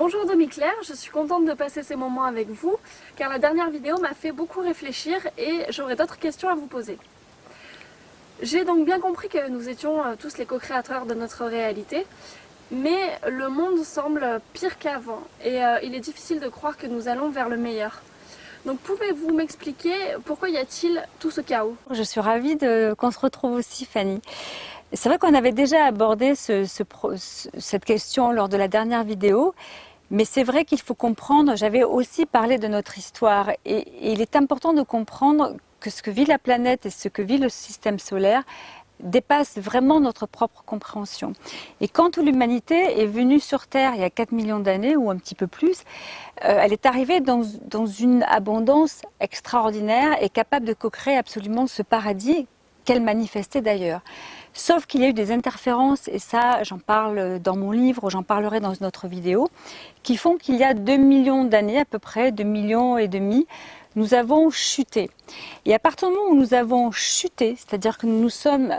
Bonjour Demi-Claire, je suis contente de passer ces moments avec vous car la dernière vidéo m'a fait beaucoup réfléchir et j'aurais d'autres questions à vous poser. J'ai donc bien compris que nous étions tous les co-créateurs de notre réalité, mais le monde semble pire qu'avant et il est difficile de croire que nous allons vers le meilleur. Donc pouvez-vous m'expliquer pourquoi y a-t-il tout ce chaos? Je suis ravie qu'on se retrouve aussi, Fanny. C'est vrai qu'on avait déjà abordé cette question lors de la dernière vidéo, mais c'est vrai qu'il faut comprendre, j'avais aussi parlé de notre histoire, et il est important de comprendre que ce que vit la planète et ce que vit le système solaire dépasse vraiment notre propre compréhension. Et quand l'humanité est venue sur Terre il y a 4 millions d'années, ou un petit peu plus, elle est arrivée dans une abondance extraordinaire et capable de co-créer absolument ce paradis qu'elle manifestait d'ailleurs. Sauf qu'il y a eu des interférences, et ça j'en parle dans mon livre, j'en parlerai dans une autre vidéo, qui font qu'il y a 2 millions d'années à peu près, 2 millions et demi, nous avons chuté. Et à partir du moment où nous avons chuté, c'est-à-dire que nous nous sommes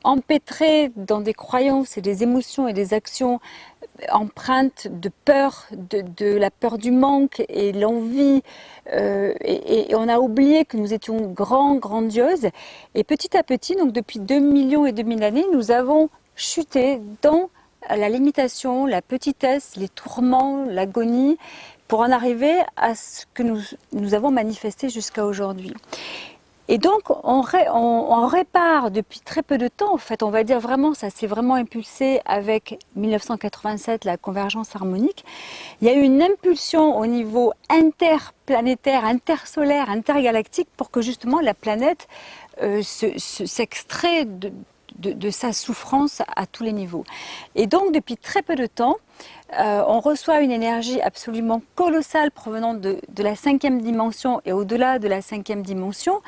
empêtrés dans des croyances et des émotions et des actions empreintes de peur, de la peur du manque et l'envie, et on a oublié que nous étions grandioses, et petit à petit, donc depuis 2 millions et demi d'années, nous avons chuté dans la limitation, la petitesse, les tourments, l'agonie, pour en arriver à ce que nous avons manifesté jusqu'à aujourd'hui. Et donc, on répare depuis très peu de temps, en fait, on va dire vraiment, ça s'est vraiment impulsé avec 1987, la convergence harmonique. Il y a eu une impulsion au niveau interplanétaire, intersolaire, intergalactique, pour que justement la planète s'extrait de sa souffrance à tous les niveaux. Et donc, depuis très peu de temps, on reçoit une énergie absolument colossale provenant de la 5e dimension et au-delà de la 5e dimension,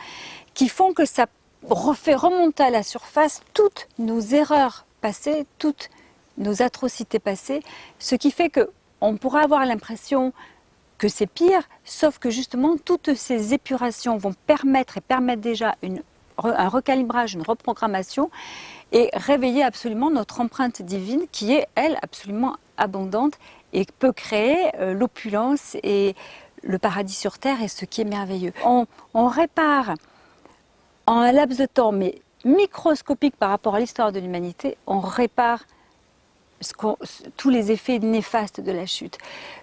qui font que ça refait remonter à la surface toutes nos erreurs passées, toutes nos atrocités passées, ce qui fait qu'on pourra avoir l'impression que c'est pire, sauf que justement toutes ces épurations vont permettre déjà un recalibrage, une reprogrammation, et réveiller absolument notre empreinte divine qui est, elle, absolument abondante et peut créer l'opulence et le paradis sur Terre, et ce qui est merveilleux. On répare en un laps de temps, mais microscopique par rapport à l'histoire de l'humanité, on répare tous les effets néfastes de la chute.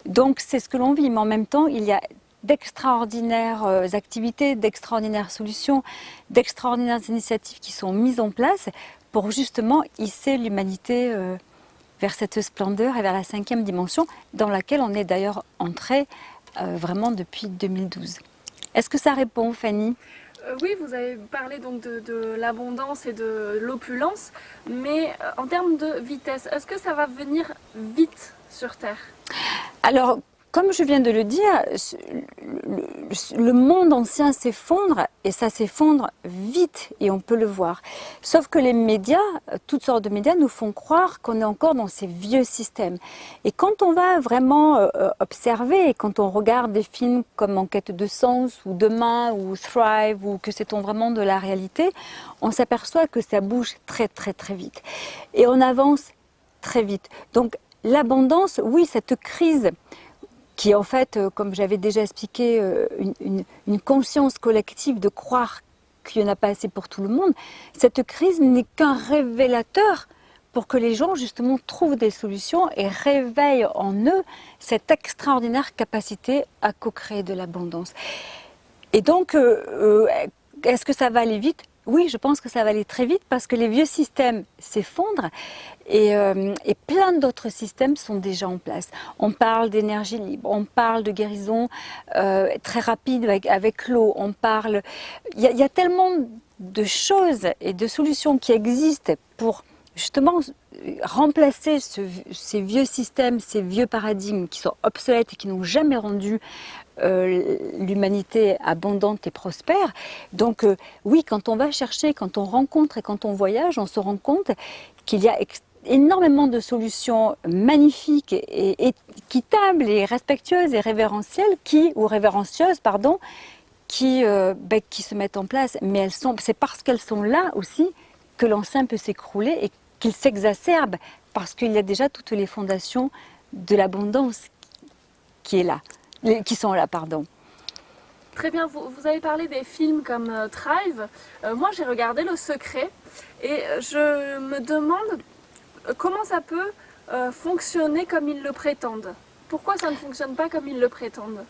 Donc c'est ce que l'on vit, mais en même temps, il y a d'extraordinaires activités, d'extraordinaires solutions, d'extraordinaires initiatives qui sont mises en place pour justement hisser l'humanité vers cette splendeur et vers la 5e dimension, dans laquelle on est d'ailleurs entré vraiment depuis 2012. Est-ce que ça répond, Fanny ? Oui, vous avez parlé donc de l'abondance et de l'opulence, mais en termes de vitesse, est-ce que ça va venir vite sur Terre? Alors, comme je viens de le dire, le monde ancien s'effondre, et ça s'effondre vite, et on peut le voir. Sauf que les médias, toutes sortes de médias, nous font croire qu'on est encore dans ces vieux systèmes. Et quand on va vraiment observer, et quand on regarde des films comme En quête de sens, ou Demain, ou Thrive, ou que sait-on vraiment de la réalité, on s'aperçoit que ça bouge très vite. Et on avance très vite. Donc l'abondance, oui, cette crise qui est en fait, comme j'avais déjà expliqué, une conscience collective de croire qu'il n'y en a pas assez pour tout le monde, cette crise n'est qu'un révélateur pour que les gens justement trouvent des solutions et réveillent en eux cette extraordinaire capacité à co-créer de l'abondance. Et donc, est-ce que ça va aller vite ? Oui, je pense que ça va aller très vite, parce que les vieux systèmes s'effondrent, et plein d'autres systèmes sont déjà en place. On parle d'énergie libre, on parle de guérison très rapide avec l'eau, il y a tellement de choses et de solutions qui existent pour justement remplacer ces vieux systèmes, ces vieux paradigmes qui sont obsolètes et qui n'ont jamais rendu l'humanité abondante et prospère. Donc oui, quand on va chercher, quand on rencontre et quand on voyage, on se rend compte qu'il y a énormément de solutions magnifiques et équitables et respectueuses et révérentielles qui se mettent en place. Mais c'est parce qu'elles sont là aussi que l'ancien peut s'écrouler et qu'il s'exacerbe, parce qu'il y a déjà toutes les fondations de l'abondance qui est là, qui sont là, pardon. Très bien, vous avez parlé des films comme Thrive. Moi, j'ai regardé Le Secret et je me demande comment ça peut fonctionner comme ils le prétendent. Pourquoi ça ne fonctionne pas comme ils le prétendent?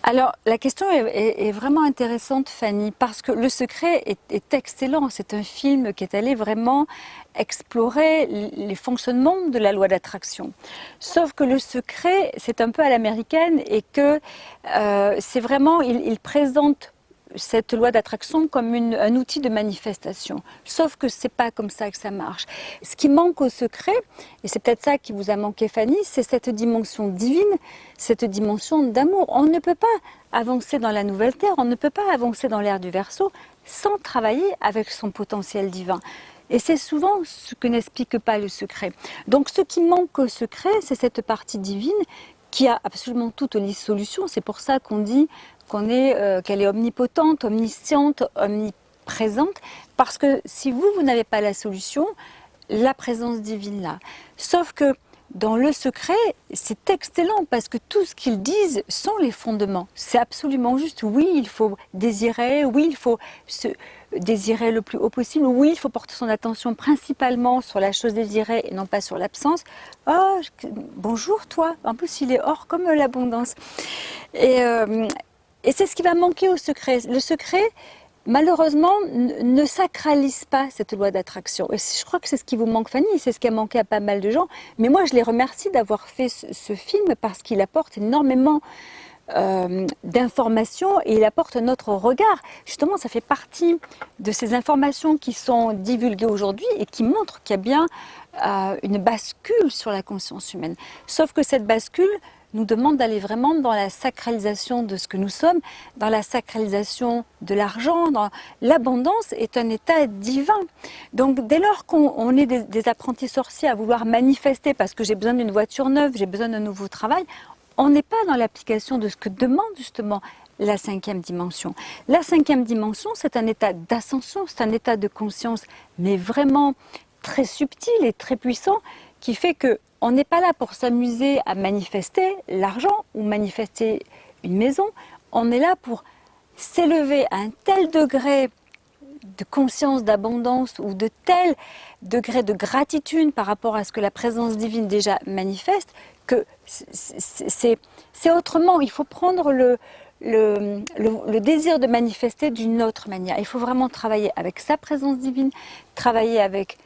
Alors, la question est vraiment intéressante, Fanny, parce que Le Secret est excellent. C'est un film qui est allé vraiment explorer les fonctionnements de la loi d'attraction. Sauf que Le Secret, c'est un peu à l'américaine et que c'est vraiment, il présente cette loi d'attraction comme un outil de manifestation. Sauf que c'est pas comme ça que ça marche. Ce qui manque au secret, et c'est peut-être ça qui vous a manqué, Fanny, c'est cette dimension divine, cette dimension d'amour. On ne peut pas avancer dans la nouvelle terre, on ne peut pas avancer dans l'ère du Verseau sans travailler avec son potentiel divin. Et c'est souvent ce que n'explique pas le secret. Donc ce qui manque au secret, c'est cette partie divine qui a absolument toutes les solutions. C'est pour ça qu'on dit qu'elle est omnipotente, omnisciente, omniprésente, parce que si vous n'avez pas la solution, la présence divine là. Sauf que dans le secret, c'est excellent parce que tout ce qu'ils disent sont les fondements. C'est absolument juste. Oui, il faut désirer, oui, il faut se désirer le plus haut possible, oui, il faut porter son attention principalement sur la chose désirée et non pas sur l'absence. Oh, bonjour toi, en plus il est hors comme l'abondance. Et c'est ce qui va manquer au secret. Le secret, malheureusement, ne sacralise pas cette loi d'attraction. Et je crois que c'est ce qui vous manque, Fanny, c'est ce qui a manqué à pas mal de gens. Mais moi, je les remercie d'avoir fait ce film parce qu'il apporte énormément d'informations et il apporte notre regard. Justement, ça fait partie de ces informations qui sont divulguées aujourd'hui et qui montrent qu'il y a bien une bascule sur la conscience humaine. Sauf que cette bascule nous demande d'aller vraiment dans la sacralisation de ce que nous sommes, dans la sacralisation de l'argent. L'abondance est un état divin. Donc dès lors qu'on est des apprentis sorciers à vouloir manifester parce que j'ai besoin d'une voiture neuve, j'ai besoin d'un nouveau travail, on n'est pas dans l'application de ce que demande justement la 5e dimension. La 5e dimension, c'est un état d'ascension, c'est un état de conscience, mais vraiment très subtil et très puissant, qui fait que on n'est pas là pour s'amuser à manifester l'argent ou manifester une maison. On est là pour s'élever à un tel degré de conscience d'abondance ou de tel degré de gratitude par rapport à ce que la présence divine déjà manifeste que c'est autrement. Il faut prendre le désir de manifester d'une autre manière. Il faut vraiment travailler avec sa présence divine, travailler avec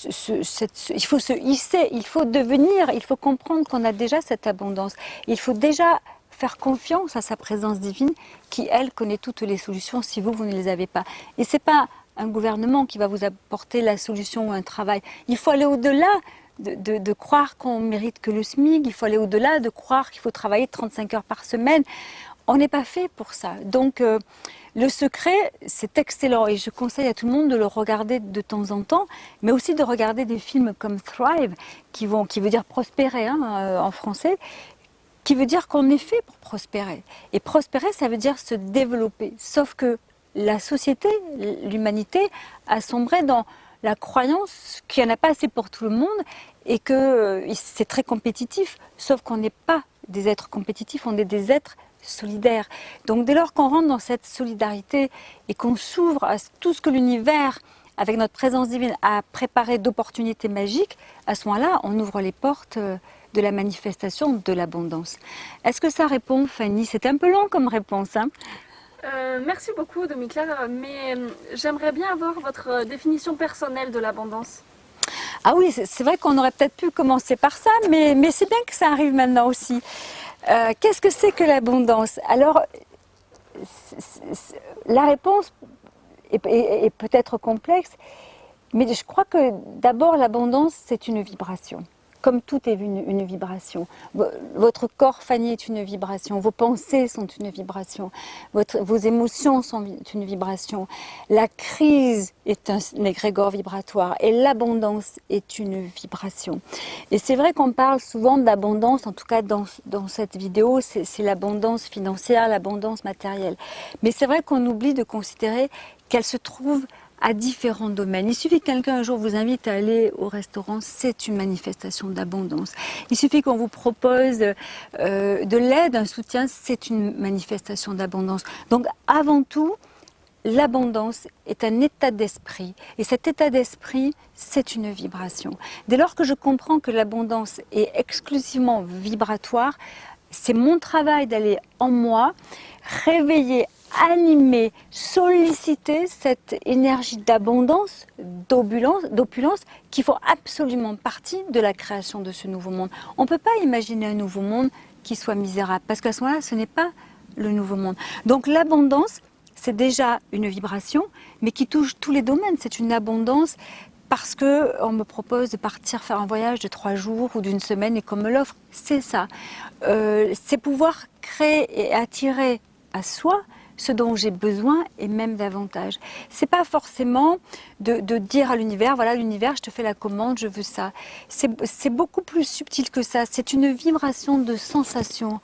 il faut se hisser, il faut devenir, il faut comprendre qu'on a déjà cette abondance. Il faut déjà faire confiance à sa présence divine qui, elle, connaît toutes les solutions si vous ne les avez pas. Et ce n'est pas un gouvernement qui va vous apporter la solution ou un travail. Il faut aller au-delà de croire qu'on mérite que le SMIC, il faut aller au-delà de croire qu'il faut travailler 35 heures par semaine. On n'est pas fait pour ça. Donc, le secret, c'est excellent et je conseille à tout le monde de le regarder de temps en temps, mais aussi de regarder des films comme Thrive, qui veut dire prospérer en français, qui veut dire qu'on est fait pour prospérer. Et prospérer, ça veut dire se développer. Sauf que la société, l'humanité, a sombré dans la croyance qu'il n'y en a pas assez pour tout le monde et que c'est très compétitif. Sauf qu'on n'est pas des êtres compétitifs, on est des êtres solidaire. Donc dès lors qu'on rentre dans cette solidarité et qu'on s'ouvre à tout ce que l'univers, avec notre présence divine, a préparé d'opportunités magiques, à ce moment-là, on ouvre les portes de la manifestation de l'abondance. Est-ce que ça répond, Fanny? C'est un peu long comme réponse, hein? Merci beaucoup, Demi-Claire, mais j'aimerais bien avoir votre définition personnelle de l'abondance. Ah oui, c'est vrai qu'on aurait peut-être pu commencer par ça, mais c'est bien que ça arrive maintenant aussi. Qu'est-ce que c'est que l'abondance? Alors, la réponse est peut-être complexe, mais je crois que d'abord l'abondance c'est une vibration. Comme tout est une vibration. Votre corps, Fanny, est une vibration. Vos pensées sont une vibration. Vos émotions sont une vibration. La crise est un égrégore vibratoire et l'abondance est une vibration. Et c'est vrai qu'on parle souvent d'abondance, en tout cas dans cette vidéo, c'est l'abondance financière, l'abondance matérielle. Mais c'est vrai qu'on oublie de considérer qu'elle se trouve à différents domaines. Il suffit que quelqu'un un jour vous invite à aller au restaurant, c'est une manifestation d'abondance. Il suffit qu'on vous propose de l'aide, un soutien, c'est une manifestation d'abondance. Donc avant tout, l'abondance est un état d'esprit et cet état d'esprit, c'est une vibration. Dès lors que je comprends que l'abondance est exclusivement vibratoire, c'est mon travail d'aller en moi, réveiller, animer, solliciter cette énergie d'abondance, d'opulence qui font absolument partie de la création de ce nouveau monde. On ne peut pas imaginer un nouveau monde qui soit misérable parce qu'à ce moment-là, ce n'est pas le nouveau monde. Donc l'abondance, c'est déjà une vibration, mais qui touche tous les domaines. C'est une abondance parce qu'on me propose de partir faire un voyage de 3 jours ou d'une semaine et qu'on me l'offre. C'est ça. C'est pouvoir créer et attirer à soi ce dont j'ai besoin et même davantage. C'est pas forcément de dire à l'univers, voilà l'univers, je te fais la commande, je veux ça. C'est beaucoup plus subtil que ça. C'est une vibration de sensation.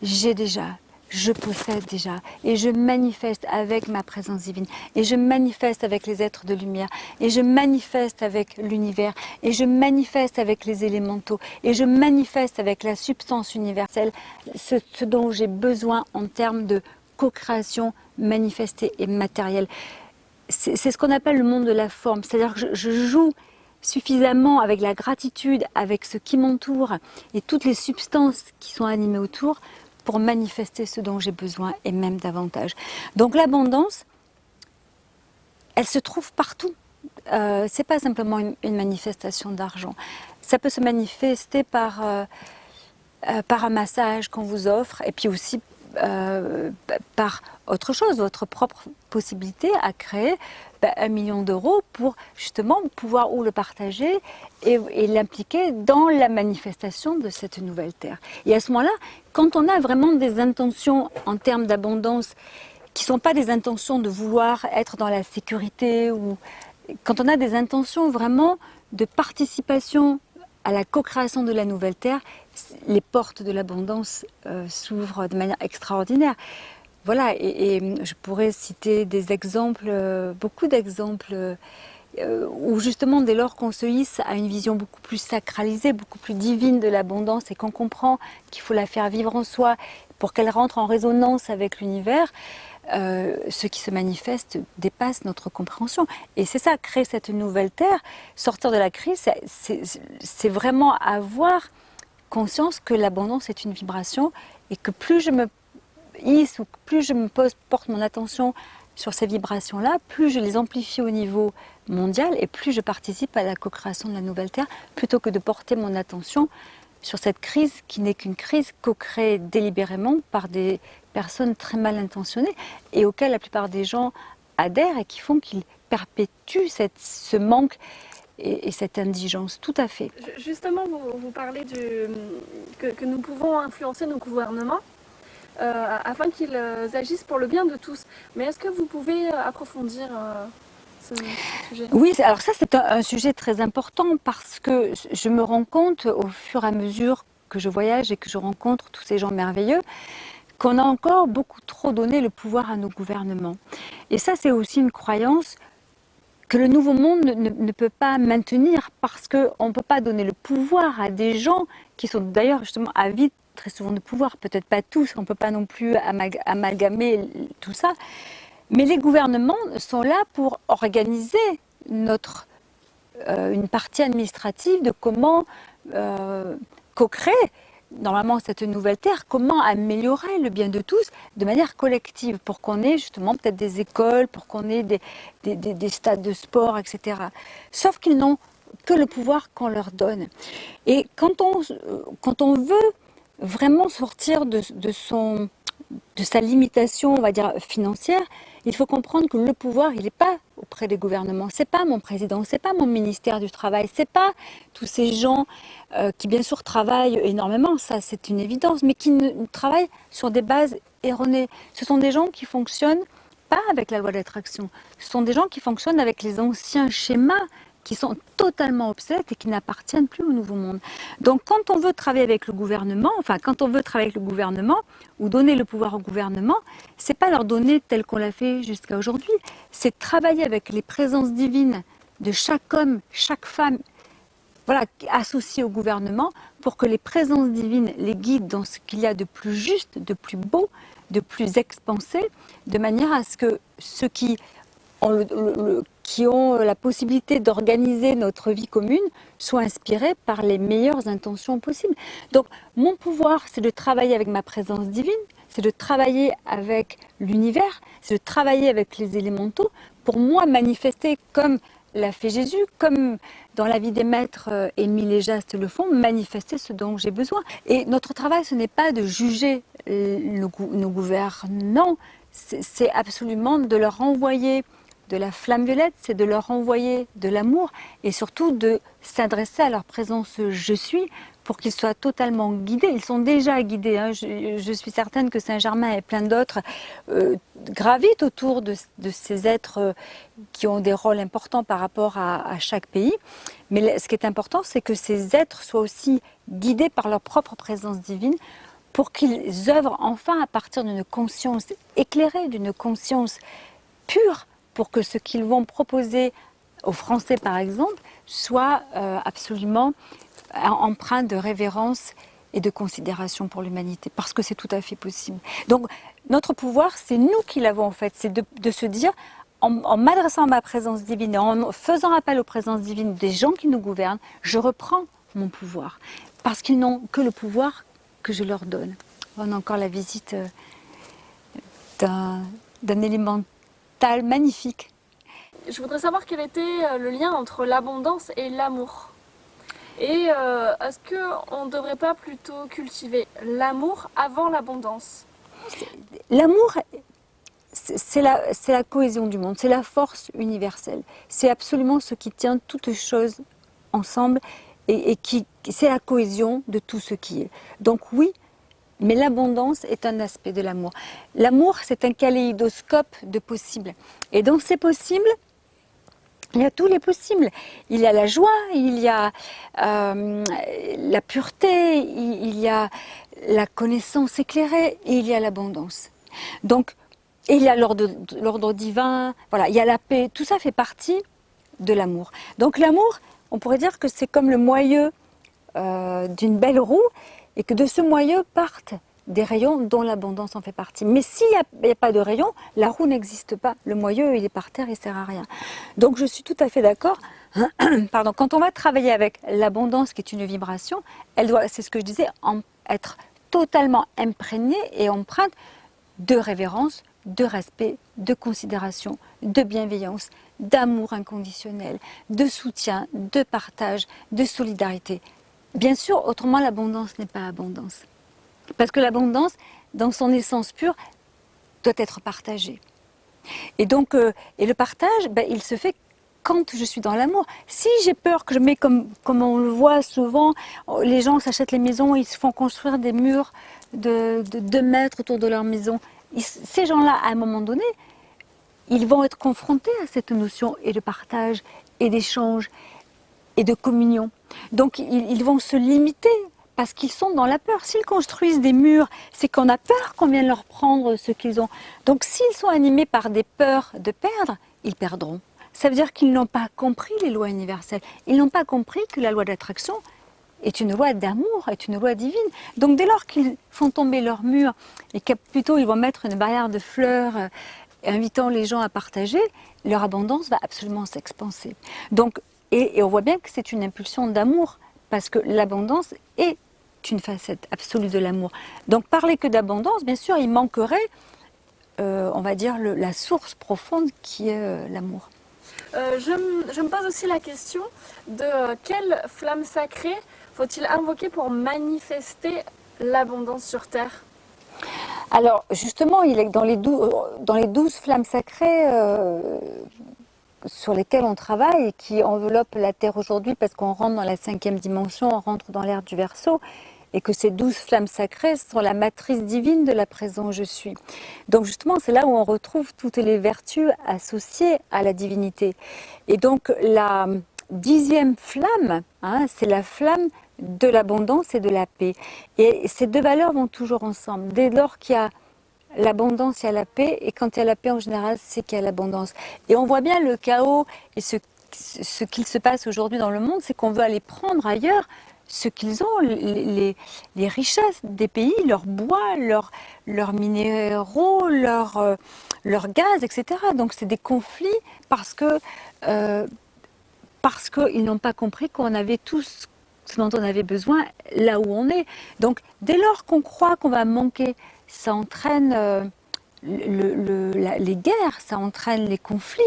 J'ai déjà. Je possède déjà et je manifeste avec ma présence divine et je manifeste avec les êtres de lumière et je manifeste avec l'univers et je manifeste avec les élémentaux et je manifeste avec la substance universelle ce dont j'ai besoin en termes de co-création manifestée et matérielle. C'est ce qu'on appelle le monde de la forme, c'est-à-dire que je joue suffisamment avec la gratitude, avec ce qui m'entoure et toutes les substances qui sont animées autour pour manifester ce dont j'ai besoin et même davantage. Donc l'abondance, elle se trouve partout. C'est pas simplement une manifestation d'argent. Ça peut se manifester par un massage qu'on vous offre et puis aussi par autre chose, votre propre possibilité à créer 1 million d'euros pour justement pouvoir ou le partager et l'impliquer dans la manifestation de cette nouvelle terre. Et à ce moment-là, quand on a vraiment des intentions en termes d'abondance qui ne sont pas des intentions de vouloir être dans la sécurité ou quand on a des intentions vraiment de participation à la co-création de la nouvelle terre, les portes de l'abondance s'ouvrent de manière extraordinaire. Voilà, et je pourrais citer des exemples, beaucoup d'exemples, où justement dès lors qu'on se hisse à une vision beaucoup plus sacralisée, beaucoup plus divine de l'abondance et qu'on comprend qu'il faut la faire vivre en soi pour qu'elle rentre en résonance avec l'univers, ce qui se manifeste dépasse notre compréhension. Et c'est ça, créer cette nouvelle terre, sortir de la crise, c'est vraiment avoir conscience que l'abondance est une vibration et que plus je me hisse ou plus je porte mon attention sur ces vibrations-là, plus je les amplifie au niveau mondial et plus je participe à la co-création de la nouvelle terre plutôt que de porter mon attention sur cette crise qui n'est qu'une crise co-créée délibérément par des personnes très mal intentionnées et auxquelles la plupart des gens adhèrent et qui font qu'ils perpétuent ce manque et cette indigence, tout à fait. Justement, vous parlez que nous pouvons influencer nos gouvernements afin qu'ils agissent pour le bien de tous. Mais est-ce que vous pouvez approfondir ce sujet? Oui, alors ça c'est un sujet très important parce que je me rends compte au fur et à mesure que je voyage et que je rencontre tous ces gens merveilleux qu'on a encore beaucoup trop donné le pouvoir à nos gouvernements. Et ça c'est aussi une croyance que le nouveau monde ne peut pas maintenir parce qu'on ne peut pas donner le pouvoir à des gens qui sont d'ailleurs justement avides très souvent de pouvoir, peut-être pas tous, on ne peut pas non plus amalgamer tout ça, mais les gouvernements sont là pour organiser une partie administrative de comment co-créer normalement cette nouvelle terre, comment améliorer le bien de tous de manière collective pour qu'on ait justement peut-être des écoles, pour qu'on ait des stades de sport, etc. Sauf qu'ils n'ont que le pouvoir qu'on leur donne. Et quand on veut vraiment sortir de sa limitation, on va dire, financière, il faut comprendre que le pouvoir, il n'est pas auprès des gouvernements. C'est pas mon président, c'est pas mon ministère du Travail, c'est pas tous ces gens qui, bien sûr, travaillent énormément, ça c'est une évidence, mais qui travaillent sur des bases erronées. Ce sont des gens qui fonctionnent pas avec la loi d'attraction. Ce sont des gens qui fonctionnent avec les anciens schémas qui sont totalement obsolètes et qui n'appartiennent plus au Nouveau Monde. Donc quand on veut travailler avec le gouvernement, ou donner le pouvoir au gouvernement, c'est pas leur donner tel qu'on l'a fait jusqu'à aujourd'hui, c'est travailler avec les présences divines de chaque homme, chaque femme, voilà, associés au gouvernement, pour que les présences divines les guident dans ce qu'il y a de plus juste, de plus beau, de plus expansé, de manière à ce que ceux qui ont la possibilité d'organiser notre vie commune soient inspirés par les meilleures intentions possibles. Donc mon pouvoir, c'est de travailler avec ma présence divine, c'est de travailler avec l'univers, c'est de travailler avec les élémentaux, pour moi manifester comme l'a fait Jésus, comme dans la vie des maîtres, Émile et Jaste le font, manifester ce dont j'ai besoin. Et notre travail, ce n'est pas de juger nos gouvernants, c'est absolument de leur envoyer de la flamme violette, c'est de leur envoyer de l'amour et surtout de s'adresser à leur présence « je suis » pour qu'ils soient totalement guidés. Ils sont déjà guidés, hein. Je suis certaine que Saint-Germain et plein d'autres gravitent autour de ces êtres qui ont des rôles importants par rapport à chaque pays. Mais ce qui est important, c'est que ces êtres soient aussi guidés par leur propre présence divine pour qu'ils œuvrent enfin à partir d'une conscience éclairée, d'une conscience pure, pour que ce qu'ils vont proposer aux Français, par exemple, soit absolument empreint de révérence et de considération pour l'humanité, parce que c'est tout à fait possible. Donc, notre pouvoir, c'est nous qui l'avons en fait, c'est de se dire, en m'adressant à ma présence divine, et en faisant appel aux présences divines des gens qui nous gouvernent, je reprends mon pouvoir, parce qu'ils n'ont que le pouvoir que je leur donne. On a encore la visite d'un élémental magnifique. Je voudrais savoir quel était le lien entre l'abondance et l'amour. Et est-ce qu'on ne devrait pas plutôt cultiver l'amour avant l'abondance? L'amour, c'est la cohésion du monde, c'est la force universelle. C'est absolument ce qui tient toutes choses ensemble et c'est la cohésion de tout ce qui est. Donc oui, mais l'abondance est un aspect de l'amour. L'amour, c'est un kaléidoscope de possibles. Et dans ces possibles, il y a tous les possibles. Il y a la joie, il y a la pureté, il y a la connaissance éclairée et il y a l'abondance. Donc, et il y a l'ordre divin, voilà, il y a la paix. Tout ça fait partie de l'amour. Donc l'amour, on pourrait dire que c'est comme le moyeu d'une belle roue et que de ce moyeu partent des rayons dont l'abondance en fait partie. Mais s'il n'y a pas de rayons, la roue n'existe pas. Le moyeu, il est par terre, il ne sert à rien. Donc je suis tout à fait d'accord. Pardon, quand on va travailler avec l'abondance, qui est une vibration, elle doit, c'est ce que je disais, être totalement imprégnée et empreinte de révérence, de respect, de considération, de bienveillance, d'amour inconditionnel, de soutien, de partage, de solidarité. Bien sûr, autrement l'abondance n'est pas abondance. Parce que l'abondance, dans son essence pure, doit être partagée. Et donc, et le partage, il se fait quand je suis dans l'amour. Si j'ai peur que je mets, comme on le voit souvent, les gens s'achètent les maisons, ils se font construire des murs de 2 mètres autour de leur maison. Ces gens-là, à un moment donné, ils vont être confrontés à cette notion et de partage, et d'échange, et de communion. Donc, ils vont se limiter. Parce qu'ils sont dans la peur. S'ils construisent des murs, c'est qu'on a peur qu'on vienne leur prendre ce qu'ils ont. Donc s'ils sont animés par des peurs de perdre, ils perdront. Ça veut dire qu'ils n'ont pas compris les lois universelles. Ils n'ont pas compris que la loi d'attraction est une loi d'amour, est une loi divine. Donc dès lors qu'ils font tomber leurs murs et que plutôt ils vont mettre une barrière de fleurs invitant les gens à partager, leur abondance va absolument s'expanser. Donc, et on voit bien que c'est une impulsion d'amour parce que l'abondance est une facette absolue de l'amour. Donc parler que d'abondance, bien sûr, il manquerait, on va dire, la source profonde qui est l'amour. Je me pose aussi la question de quelle flamme sacrée faut-il invoquer pour manifester l'abondance sur Terre? Alors justement, il est dans les 12 flammes sacrées sur lesquelles on travaille et qui enveloppent la Terre aujourd'hui parce qu'on rentre dans la 5e dimension, on rentre dans l'ère du Verseau. Et que ces 12 flammes sacrées sont la matrice divine de la présence je suis. Donc justement, c'est là où on retrouve toutes les vertus associées à la divinité. Et donc la 10e flamme, hein, c'est la flamme de l'abondance et de la paix. Et ces deux valeurs vont toujours ensemble. Dès lors qu'il y a l'abondance, il y a la paix, et quand il y a la paix en général, c'est qu'il y a l'abondance. Et on voit bien le chaos et ce qu'il se passe aujourd'hui dans le monde, c'est qu'on veut aller prendre ailleurs ce qu'ils ont, les richesses des pays, leur bois, leurs minéraux, leur gaz, etc. Donc c'est des conflits parce qu'ils n'ont pas compris qu'on avait tous ce dont on avait besoin là où on est. Donc dès lors qu'on croit qu'on va manquer, ça entraîne les guerres, ça entraîne les conflits.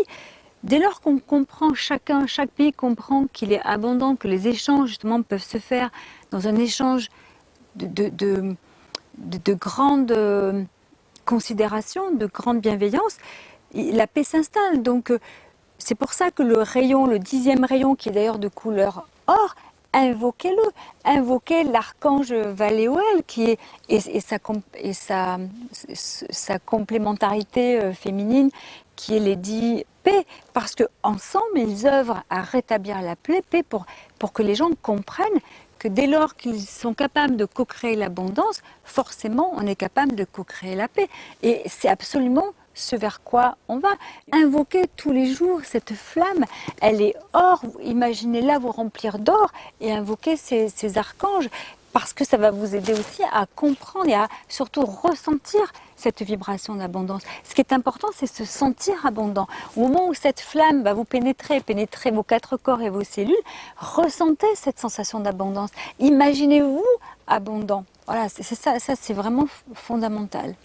Dès lors qu'on comprend, chaque pays comprend qu'il est abondant, que les échanges justement peuvent se faire dans un échange de grande considération, de grande bienveillance, la paix s'installe. Donc c'est pour ça que le 10e rayon, qui est d'ailleurs de couleur or, invoquez-le, invoquez l'archange Valéoel qui est, et sa complémentarité féminine qui est Lady Paix, parce qu'ensemble ils œuvrent à rétablir la paix pour que les gens comprennent que dès lors qu'ils sont capables de co-créer l'abondance, forcément on est capable de co-créer la paix. Et c'est absolument ce vers quoi on va. Invoquer tous les jours cette flamme, elle est or, imaginez-la vous remplir d'or et invoquer ces archanges, parce que ça va vous aider aussi à comprendre et à surtout ressentir cette vibration d'abondance. Ce qui est important, c'est se sentir abondant. Au moment où cette flamme va vous pénétrer vos 4 corps et vos cellules, ressentez cette sensation d'abondance. Imaginez-vous abondant. Voilà, c'est ça c'est vraiment fondamental.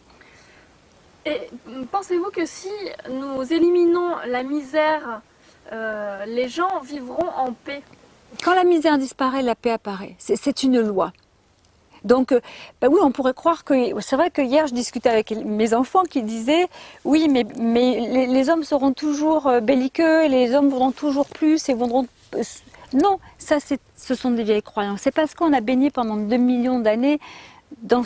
Et pensez-vous que si nous éliminons la misère, les gens vivront en paix? Quand la misère disparaît, la paix apparaît. C'est une loi. Donc, oui, on pourrait croire que... C'est vrai que hier, je discutais avec mes enfants qui disaient « Oui, mais les hommes seront toujours belliqueux, et les hommes voudront toujours plus et voudront... » Non, ça, ce sont des vieilles croyances. C'est parce qu'on a baigné pendant 2 millions d'années dans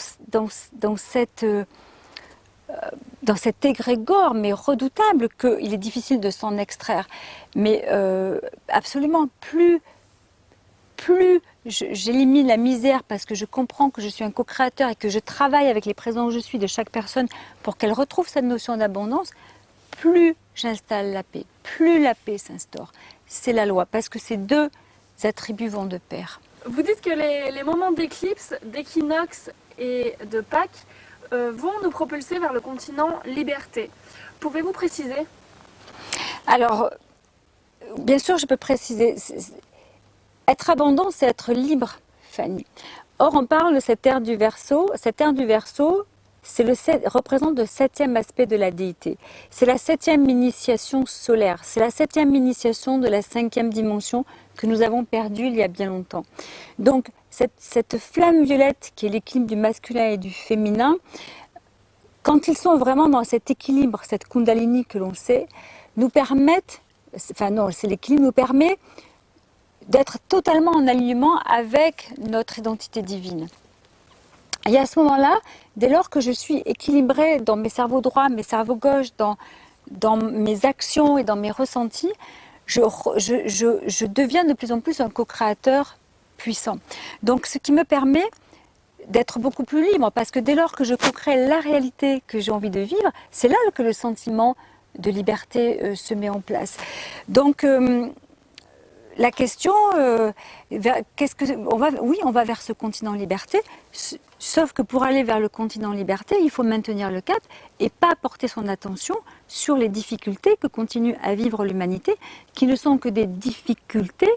cet égrégore, mais redoutable, qu'il est difficile de s'en extraire. Mais absolument, plus j'élimine la misère parce que je comprends que je suis un co-créateur et que je travaille avec les présents où je suis de chaque personne pour qu'elle retrouve cette notion d'abondance, plus j'installe la paix, plus la paix s'instaure. C'est la loi, parce que ces deux attributs vont de pair. Vous dites que les moments d'éclipse, d'équinoxe et de Pâques vont nous propulser vers le continent liberté. Pouvez-vous préciser? Alors, bien sûr, je peux préciser. Être abondant, c'est être libre, Fanny. Or, on parle de cette ère du Verseau. Cette ère du Verseau, représente le 7e aspect de la déité. C'est la 7e initiation solaire. C'est la 7e initiation de la 5e dimension que nous avons perdue il y a bien longtemps. Donc, cette flamme violette qui est l'équilibre du masculin et du féminin, quand ils sont vraiment dans cet équilibre, cette kundalini que l'on sait, nous permettent, enfin non, c'est l'équilibre nous permet d'être totalement en alignement avec notre identité divine. Et à ce moment-là, dès lors que je suis équilibrée dans mes cerveaux droits, mes cerveaux gauches, dans mes actions et dans mes ressentis, je deviens de plus en plus un co-créateur puissant. Donc ce qui me permet d'être beaucoup plus libre, parce que dès lors que je co-crée la réalité que j'ai envie de vivre, c'est là que le sentiment de liberté se met en place. Donc la question, on va vers ce continent liberté, sauf que pour aller vers le continent liberté, il faut maintenir le cap et pas porter son attention sur les difficultés que continue à vivre l'humanité, qui ne sont que des difficultés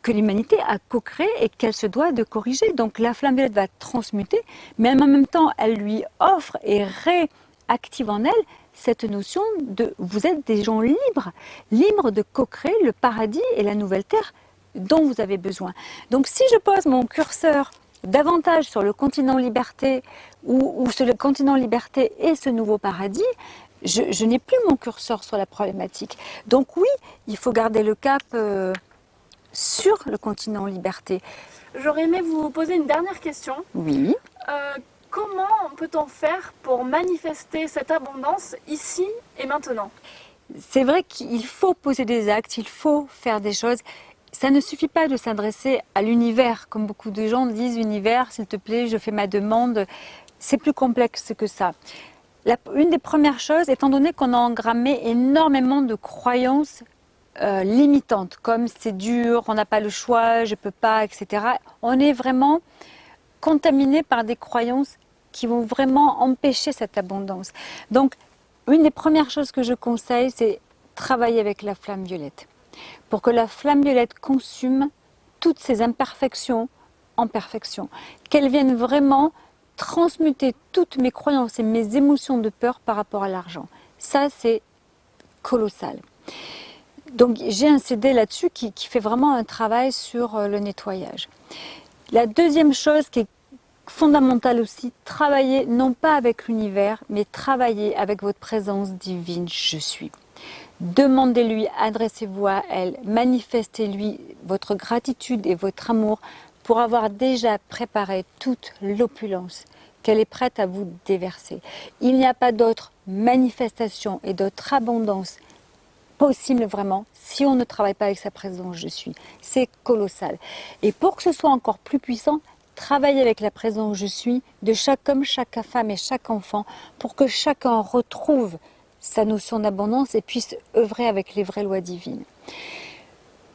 que l'humanité a co-créées et qu'elle se doit de corriger. Donc la flamme violette va transmuter, mais en même temps, elle lui offre et réactive en elle cette notion de vous êtes des gens libres, libres de co-créer le paradis et la nouvelle terre dont vous avez besoin. Donc si je pose mon curseur davantage sur le continent liberté ou sur le continent liberté et ce nouveau paradis, je n'ai plus mon curseur sur la problématique. Donc oui, il faut garder le cap sur le continent liberté. J'aurais aimé vous poser une dernière question. Oui. Comment peut-on faire pour manifester cette abondance ici et maintenant? c'est vrai qu'il faut poser des actes, il faut faire des choses. Ça ne suffit pas de s'adresser à l'univers, comme beaucoup de gens disent, univers, s'il te plaît, je fais ma demande. C'est plus complexe que ça. Une des premières choses, étant donné qu'on a engrammé énormément de croyances limitantes, comme c'est dur, on n'a pas le choix, je ne peux pas, etc. On est vraiment contaminé par des croyances qui vont vraiment empêcher cette abondance. Donc, une des premières choses que je conseille, c'est travailler avec la flamme violette. Pour que la flamme violette consume toutes ces imperfections en perfection. Qu'elle vienne vraiment transmuter toutes mes croyances et mes émotions de peur par rapport à l'argent. Ça, c'est colossal. Donc, j'ai un CD là-dessus qui fait vraiment un travail sur le nettoyage. La deuxième chose qui est fondamentale aussi, travailler non pas avec l'univers, mais travailler avec votre présence divine, je suis. Demandez-lui, adressez-vous à elle, manifestez-lui votre gratitude et votre amour pour avoir déjà préparé toute l'opulence qu'elle est prête à vous déverser. Il n'y a pas d'autre manifestation et d'autre abondance possible vraiment si on ne travaille pas avec sa présence je suis. C'est colossal. Et pour que ce soit encore plus puissant, travaillez avec la présence je suis de chaque homme, chaque femme et chaque enfant pour que chacun retrouve sa notion d'abondance et puisse œuvrer avec les vraies lois divines.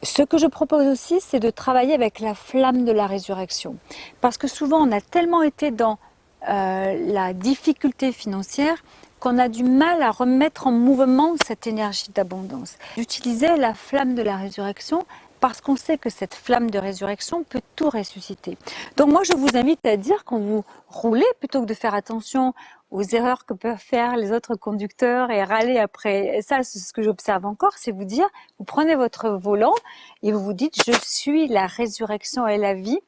Ce que je propose aussi, c'est de travailler avec la flamme de la résurrection. Parce que souvent, on a tellement été dans la difficulté financière qu'on a du mal à remettre en mouvement cette énergie d'abondance. D'utiliser la flamme de la résurrection parce qu'on sait que cette flamme de résurrection peut tout ressusciter. Donc moi, je vous invite à dire quand vous roulez, plutôt que de faire attention aux erreurs que peuvent faire les autres conducteurs et râler après. Et ça, c'est ce que j'observe encore, c'est vous dire, vous prenez votre volant et vous vous dites, je suis la résurrection et la vie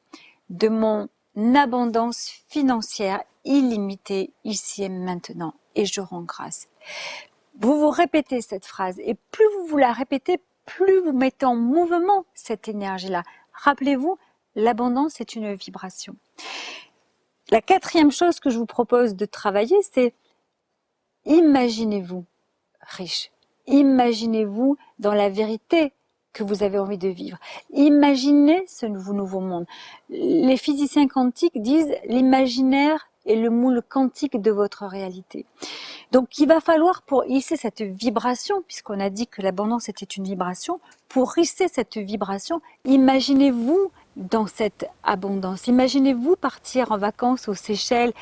de mon abondance financière illimitée ici et maintenant. Et je rends grâce. Vous vous répétez cette phrase et plus vous la répétez, plus vous mettez en mouvement cette énergie-là. Rappelez-vous, l'abondance est une vibration. La quatrième chose que je vous propose de travailler, c'est imaginez-vous riche. Imaginez-vous dans la vérité que vous avez envie de vivre. Imaginez ce nouveau monde. Les physiciens quantiques disent l'imaginaire est le moule quantique de votre réalité. Donc, il va falloir, pour hisser cette vibration, puisqu'on a dit que l'abondance était une vibration, pour hisser cette vibration, imaginez-vous dans cette abondance. Imaginez-vous partir en vacances aux Seychelles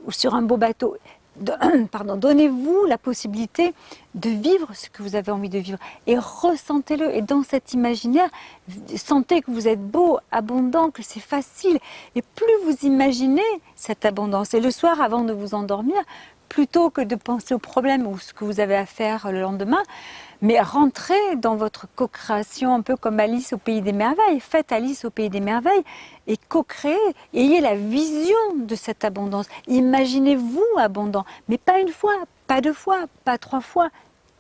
ou sur un beau bateau. Donnez-vous la possibilité de vivre ce que vous avez envie de vivre et ressentez-le. Et dans cet imaginaire, sentez que vous êtes beau, abondant, que c'est facile. Et plus vous imaginez cette abondance, et le soir avant de vous endormir, plutôt que de penser aux problèmes ou ce que vous avez à faire le lendemain, mais rentrez dans votre co-création un peu comme Alice au Pays des Merveilles. Faites Alice au Pays des Merveilles et co-créez. Ayez la vision de cette abondance. Imaginez-vous abondant, mais pas une fois, pas deux fois, pas trois fois.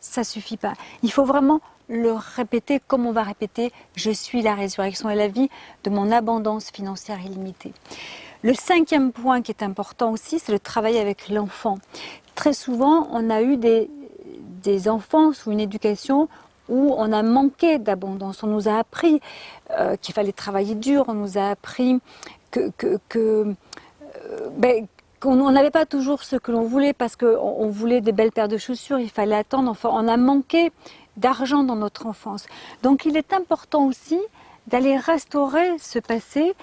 Ça suffit pas. Il faut vraiment le répéter comme on va répéter « Je suis la résurrection et la vie de mon abondance financière illimitée ». Le cinquième point qui est important aussi, c'est le travail avec l'enfant. Très souvent, on a eu des enfants sous une éducation où on a manqué d'abondance. On nous a appris qu'il fallait travailler dur, on nous a appris qu'on n'avait pas toujours ce que l'on voulait parce qu'on voulait des belles paires de chaussures, il fallait attendre. Enfin, on a manqué d'argent dans notre enfance. Donc il est important aussi d'aller restaurer ce passé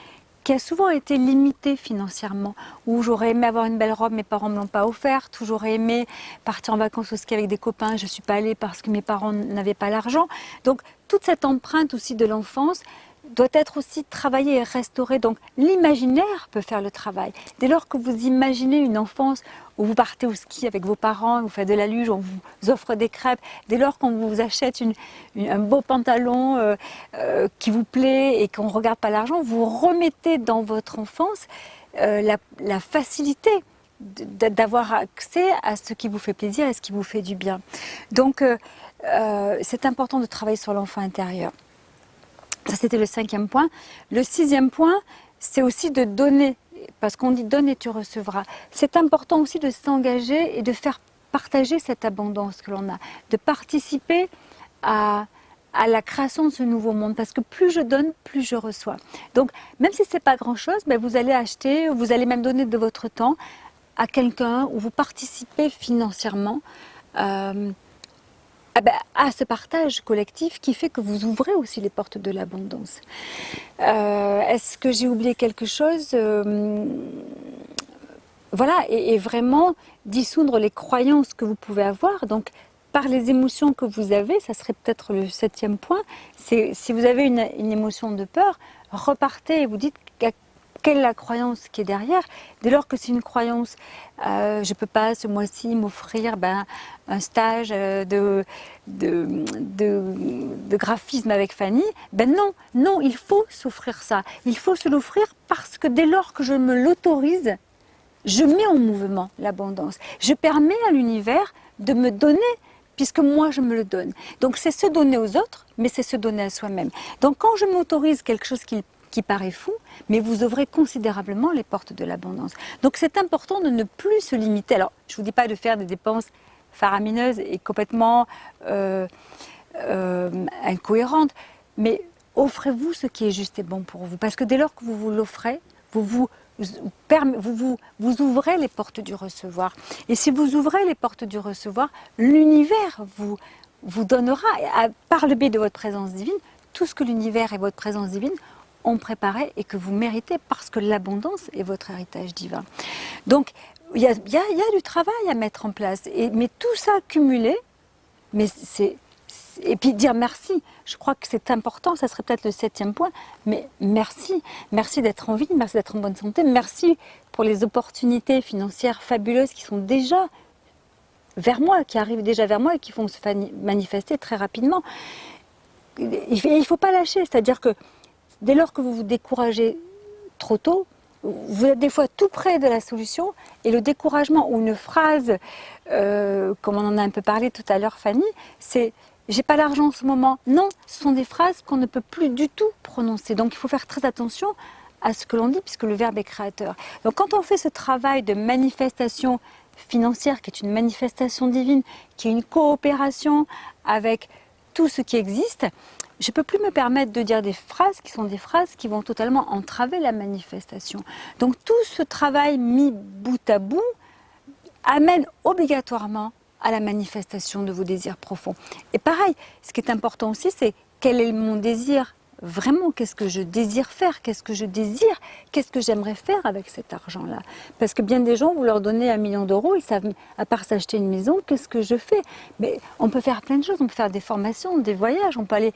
qui a souvent été limité financièrement, où j'aurais aimé avoir une belle robe, mes parents ne me l'ont pas offerte, où j'aurais aimé partir en vacances au ski avec des copains, je ne suis pas allée parce que mes parents n'avaient pas l'argent. Donc toute cette empreinte aussi de l'enfance doit être aussi travaillée et restaurée. Donc l'imaginaire peut faire le travail. Dès lors que vous imaginez une enfance où vous partez au ski avec vos parents, vous faites de la luge, on vous offre des crêpes, dès lors qu'on vous achète un beau pantalon qui vous plaît et qu'on ne regarde pas l'argent, vous remettez dans votre enfance la facilité d'avoir accès à ce qui vous fait plaisir et ce qui vous fait du bien. Donc c'est important de travailler sur l'enfant intérieur. Ça, c'était le cinquième point. Le sixième point, c'est aussi de donner, parce qu'on dit donne et tu recevras. C'est important aussi de s'engager et de faire partager cette abondance que l'on a, de participer à la création de ce nouveau monde, parce que plus je donne, plus je reçois. Donc, même si ce n'est pas grand-chose, ben, vous allez acheter, vous allez même donner de votre temps à quelqu'un, ou vous participez financièrement à ce partage collectif qui fait que vous ouvrez aussi les portes de l'abondance. Est-ce que j'ai oublié quelque chose? Voilà, et vraiment dissoudre les croyances que vous pouvez avoir. Donc, par les émotions que vous avez, ça serait peut-être le 7e point, c'est si vous avez une émotion de peur, repartez et vous dites quelle est la croyance qui est derrière. Dès lors que c'est une croyance, je ne peux pas ce mois-ci m'offrir un stage de graphisme avec Fanny, non, il faut s'offrir ça. Il faut se l'offrir parce que dès lors que je me l'autorise, je mets en mouvement l'abondance. Je permets à l'univers de me donner, puisque moi je me le donne. Donc c'est se donner aux autres, mais c'est se donner à soi-même. Donc quand je m'autorise quelque chose qui paraît fou, mais vous ouvrez considérablement les portes de l'abondance. Donc c'est important de ne plus se limiter. Alors je ne vous dis pas de faire des dépenses faramineuses et complètement incohérentes, mais offrez-vous ce qui est juste et bon pour vous. Parce que dès lors que vous vous l'offrez, vous ouvrez les portes du recevoir. Et si vous ouvrez les portes du recevoir, l'univers vous donnera, par le biais de votre présence divine, tout ce que l'univers et votre présence divine ont préparé et que vous méritez, parce que l'abondance est votre héritage divin. Donc, il y a du travail à mettre en place. Mais tout ça cumulé, et puis dire merci, je crois que c'est important, ça serait peut-être le 7e point, mais merci d'être en vie, merci d'être en bonne santé, merci pour les opportunités financières fabuleuses qui sont déjà vers moi, qui arrivent déjà vers moi et qui vont se manifester très rapidement. Il ne faut pas lâcher, c'est-à-dire que dès lors que vous vous découragez trop tôt, vous êtes des fois tout près de la solution, et le découragement, ou une phrase, comme on en a un peu parlé tout à l'heure Fanny, c'est « j'ai pas l'argent en ce moment ». Non, ce sont des phrases qu'on ne peut plus du tout prononcer. Donc il faut faire très attention à ce que l'on dit, puisque le verbe est créateur. Donc quand on fait ce travail de manifestation financière, qui est une manifestation divine, qui est une coopération avec tout ce qui existe, je ne peux plus me permettre de dire des phrases qui sont des phrases qui vont totalement entraver la manifestation. Donc tout ce travail mis bout à bout amène obligatoirement à la manifestation de vos désirs profonds. Et pareil, ce qui est important aussi, c'est quel est mon désir vraiment, qu'est-ce que je désire faire, qu'est-ce que je désire, qu'est-ce que j'aimerais faire avec cet argent-là. Parce que bien des gens, vous leur donnez 1 million d'euros, ils savent, à part s'acheter une maison, qu'est-ce que je fais? Mais on peut faire plein de choses, on peut faire des formations, des voyages, on peut aller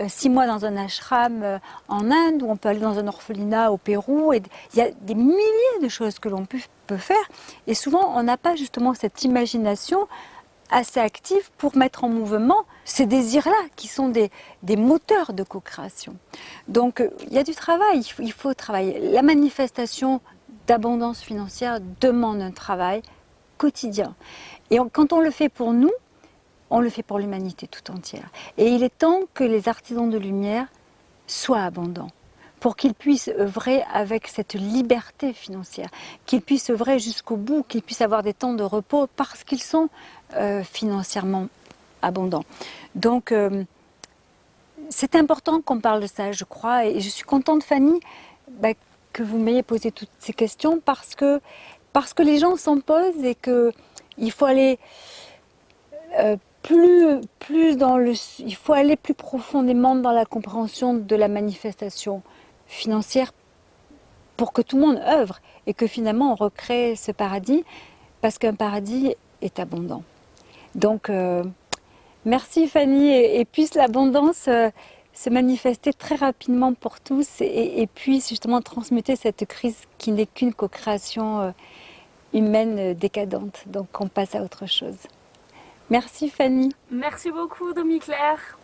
6 mois dans un ashram en Inde, ou on peut aller dans un orphelinat au Pérou, et il y a des milliers de choses que l'on peut faire, et souvent on n'a pas justement cette imagination assez active pour mettre en mouvement ces désirs-là, qui sont des moteurs de co-création. Donc il y a du travail, il faut travailler. La manifestation d'abondance financière demande un travail quotidien. Et quand on le fait pour nous, on le fait pour l'humanité tout entière. Et il est temps que les artisans de lumière soient abondants, pour qu'ils puissent œuvrer avec cette liberté financière, qu'ils puissent œuvrer jusqu'au bout, qu'ils puissent avoir des temps de repos parce qu'ils sont financièrement abondants. Donc c'est important qu'on parle de ça, je crois, et je suis contente, Fanny, que vous m'ayez posé toutes ces questions, parce que les gens s'en posent, et qu'il faut aller il faut aller plus profondément dans la compréhension de la manifestation financière pour que tout le monde œuvre, et que finalement on recrée ce paradis, parce qu'un paradis est abondant. Donc merci Fanny, et puisse l'abondance se manifester très rapidement pour tous, et puisse justement transmuter cette crise qui n'est qu'une co-création humaine décadente. Donc on passe à autre chose. Merci Fanny. Merci beaucoup Demi-Claire.